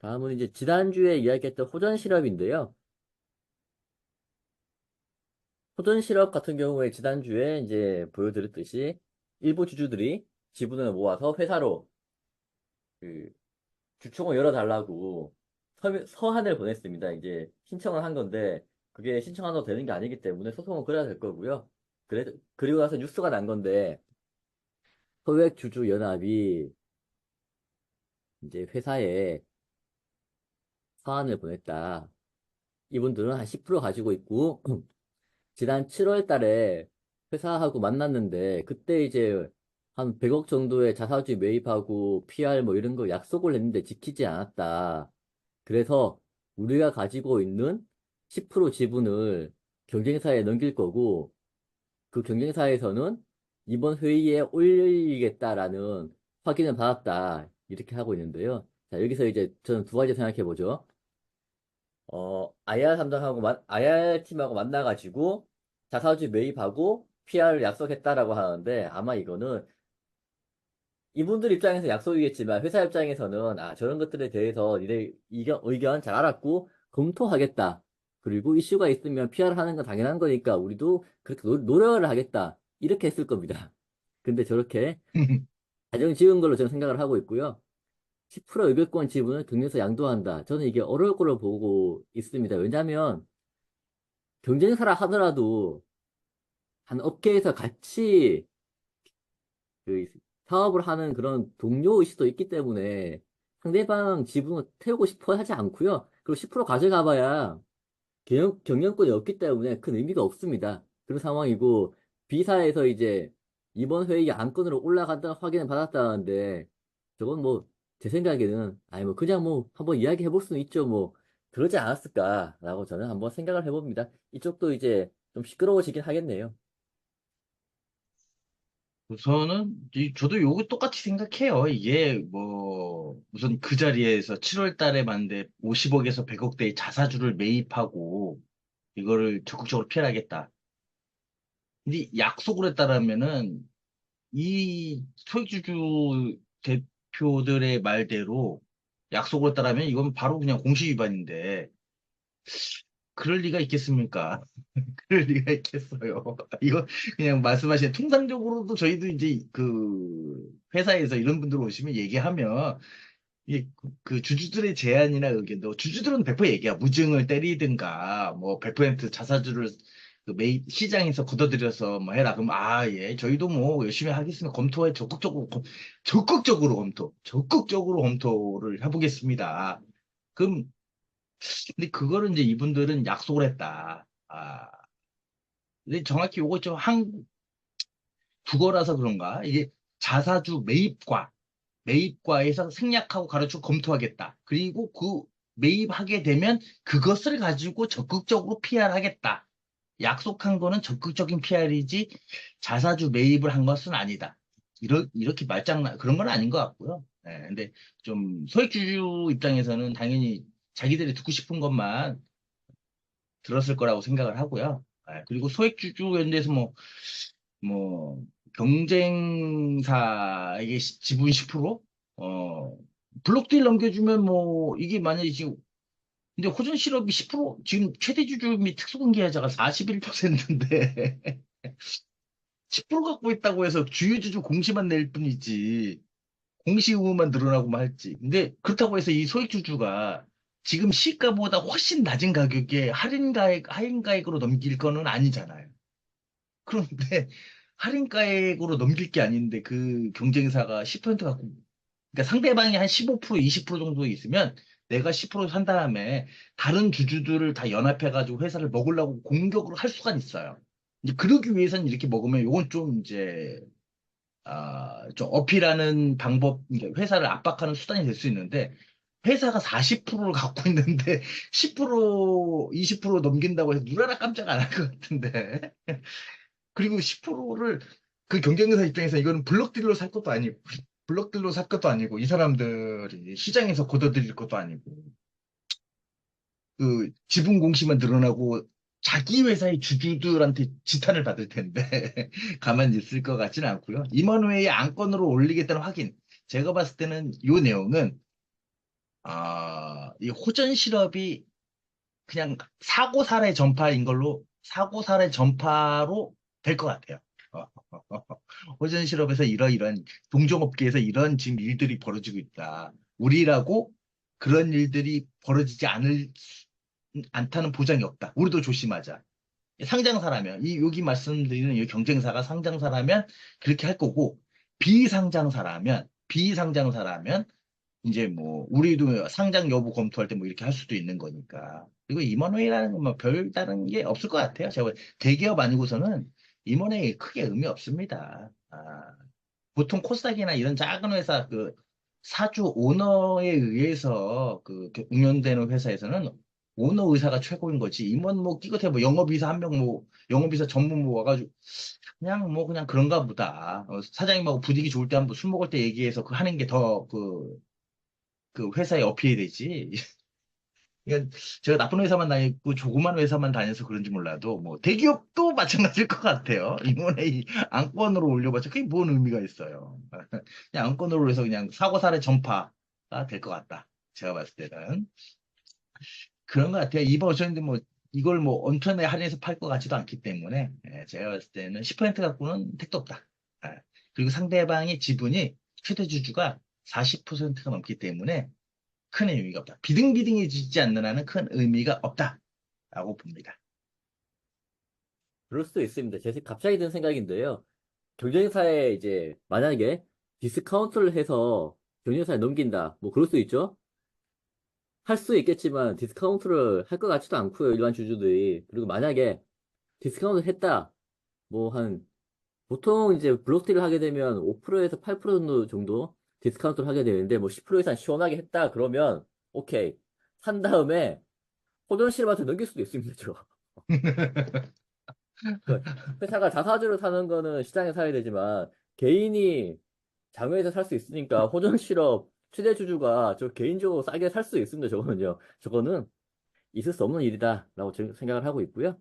다음은 이제 지난주에 이야기했던 호전 실업인데요. 호전 실업 같은 경우에 지난주에 이제 보여드렸듯이 일부 주주들이 지분을 모아서 회사로 그 주총을 열어달라고 서한을 보냈습니다. 이제 신청을 한 건데 그게 신청한다고 되는 게 아니기 때문에 소송은 그래야 될 거고요. 그리고 나서 뉴스가 난 건데 소액주주연합이 이제 회사에 서한을 보냈다. 이분들은 한 10% 가지고 있고 지난 7월 달에 회사하고 만났는데 그때 이제 한 100억 정도의 자사주 매입하고 PR 뭐 이런 거 약속을 했는데 지키지 않았다. 그래서 우리가 가지고 있는 10% 지분을 경쟁사에 넘길 거고 그 경쟁사에서는 이번 회의에 올리겠다라는 확인을 받았다. 이렇게 하고 있는데요. 자, 여기서 이제 저는 두 가지 생각해 보죠. IR 팀하고 만나가지고 자사주 매입하고 PR을 약속했다라고 하는데 아마 이거는 이분들 입장에서 약속이겠지만 회사 입장에서는 저런 것들에 대해서 니네 의견 잘 알았고 검토하겠다. 그리고 이슈가 있으면 PR 하는 건 당연한 거니까 우리도 그렇게 노력을 하겠다. 이렇게 했을 겁니다. 근데 저렇게 가정 지은 걸로 저는 생각을 하고 있고요. 10% 의결권 지분을 경영에서 양도한다. 저는 이게 어려울 걸로 보고 있습니다. 왜냐하면 경쟁사라 하더라도 한 업계에서 같이 그 사업을 하는 그런 동료 의식도 있기 때문에 상대방 지분을 태우고 싶어 하지 않고요. 그리고 10% 가져가봐야 경영권이 없기 때문에 큰 의미가 없습니다. 그런 상황이고 B사에서 이제 이번 회의 안건으로 올라간다는 확인을 받았다는데 저건 뭐 제 생각에는 아니 뭐 그냥 뭐 한번 이야기해 볼 수는 있죠. 뭐 그러지 않았을까라고 저는 한번 생각을 해봅니다. 이쪽도 이제 좀 시끄러워지긴 하겠네요. 우선은 저도 요거 똑같이 생각해요. 이게 뭐 우선 그 자리에서 7월 달에 만데 50억에서 100억대의 자사주를 매입하고 이거를 적극적으로 피할하겠다. 근데 약속을 했다라면은 이 소액주주 대표들의 말대로 약속을 했다라면 이건 바로 그냥 공시 위반인데 그럴 리가 있겠습니까? 그럴 리가 있겠어요. 이거 그냥 말씀하신 통상적으로도 저희도 이제 그 회사에서 이런 분들 오시면 얘기하면 그 주주들의 제안이나 의견도 주주들은 100% 얘기야. 무증을 때리든가 뭐 100% 자사주를 그 시장에서 걷어들여서 뭐 해라. 그럼 예, 저희도 뭐 열심히 하겠습니다. 검토에 적극적으로 검토를 해보겠습니다. 그럼 근데 그거를 이제 이분들은 약속을 했다. 근데 정확히 요거 좀 국어라서 그런가? 이게 자사주 매입과에서 생략하고 가로치고 검토하겠다. 그리고 그 매입하게 되면 그것을 가지고 적극적으로 PR하겠다. 약속한 거는 적극적인 PR이지 자사주 매입을 한 것은 아니다. 이렇게 말장난, 그런 건 아닌 것 같고요. 근데 좀 소액주주 입장에서는 당연히 자기들이 듣고 싶은 것만 들었을 거라고 생각을 하고요. 그리고 소액주주 연대에서 뭐, 경쟁사에게 지분 10%? 블록딜 넘겨주면 뭐, 이게 만약에 지금, 근데 호전 실업이 10%, 지금 최대 주주 및 특수공개자가 41%인데, 10% 갖고 있다고 해서 주유주주 공시만 낼 뿐이지, 공시 의무만 늘어나고만 할지. 근데 그렇다고 해서 이 소액주주가 지금 시가보다 훨씬 낮은 가격에 할인가액으로 넘길 거는 아니잖아요. 그런데 할인가액으로 넘길 게 아닌데 그 경쟁사가 10% 갖고 그러니까 상대방이 한 15%, 20% 정도 있으면 내가 10%산 다음에 다른 주주들을 다 연합해가지고 회사를 먹으려고 공격을 할 수가 있어요. 이제 그러기 위해서는 이렇게 먹으면 이건 좀 이제 좀 어필하는 방법, 그러니까 회사를 압박하는 수단이 될 수 있는데 회사가 40%를 갖고 있는데 10%, 20% 넘긴다고 해서 누구나 깜짝 안 할 것 같은데. 그리고 10%를 그 경쟁사 입장에서 이거는 블럭딜로 살 것도 아니고 이 사람들이 시장에서 걷어들일 것도 아니고 그 지분 공시만 늘어나고 자기 회사의 주주들한테 지탄을 받을 텐데 가만히 있을 것 같지는 않고요. 임원회의 안건으로 올리겠다는 확인. 제가 봤을 때는 이 내용은 이 호전 시럽이 그냥 사고 살의 전파인 걸로, 사고 살의 전파로 될 것 같아요. 어, 호전 시럽에서 이러이러한 동종업계에서 이런 지금 일들이 벌어지고 있다. 우리라고 그런 일들이 벌어지지 않다는 보장이 없다. 우리도 조심하자. 상장사라면, 여기 말씀드리는 이 경쟁사가 상장사라면 그렇게 할 거고, 비상장사라면, 이제 뭐, 우리도 상장 여부 검토할 때 뭐 이렇게 할 수도 있는 거니까. 그리고 임원회의라는 건 뭐 별다른 게 없을 것 같아요. 제가 대기업 아니고서는 임원회의 크게 의미 없습니다. 보통 코스닥이나 이런 작은 회사 그 사주 오너에 의해서 운영되는 회사에서는 오너 의사가 최고인 거지. 임원 뭐 끼고 뭐 영업이사 한 명 뭐 영업이사 전문 뭐 와가지고 그냥 그런가 보다. 사장님하고 분위기 좋을 때 한번 술 먹을 때 얘기해서 그 하는 게 더 그 회사에 어필이 되지. 그러니까 제가 나쁜 회사만 다니고 조그만 회사만 다녀서 그런지 몰라도 뭐 대기업도 마찬가지일 것 같아요. 임원회의 안건으로 올려봤자 그게 뭔 의미가 있어요. 그냥 안건으로 해서 그냥 사고사의 전파가 될 것 같다. 제가 봤을 때는 그런 것 같아요. 이번 오셨는데 뭐 이걸 뭐 온천에 할인해서 팔 것 같지도 않기 때문에 제가 봤을 때는 10% 갖고는 택도 없다. 예. 그리고 상대방의 지분이 최대 주주가 40%가 넘기 때문에 큰 의미가 없다. 비등비등해지지 않는 한은 큰 의미가 없다라고 봅니다. 그럴 수도 있습니다. 갑자기 든 생각인데요. 경쟁사에 이제 만약에 디스카운트를 해서 경쟁사에 넘긴다. 뭐 그럴 수 있죠. 할 수 있겠지만 디스카운트를 할 것 같지도 않고요. 일반 주주들이. 그리고 만약에 디스카운트를 했다. 뭐 보통 이제 블록딜을 하게 되면 5%에서 8% 정도 디스카운트를 하게 되는데 뭐 10% 이상 시원하게 했다. 그러면 오케이. 산 다음에 호전실한테 넘길 수도 있습니다. 저. 그 회사가 자사주로 사는 거는 시장에 사야 되지만 개인이 장외에서 살 수 있으니까 호전 실업 최대 주주가 저 개인적으로 싸게 살 수 있습니다. 저거는요. 저거는 있을 수 없는 일이다라고 저는 생각을 하고 있고요.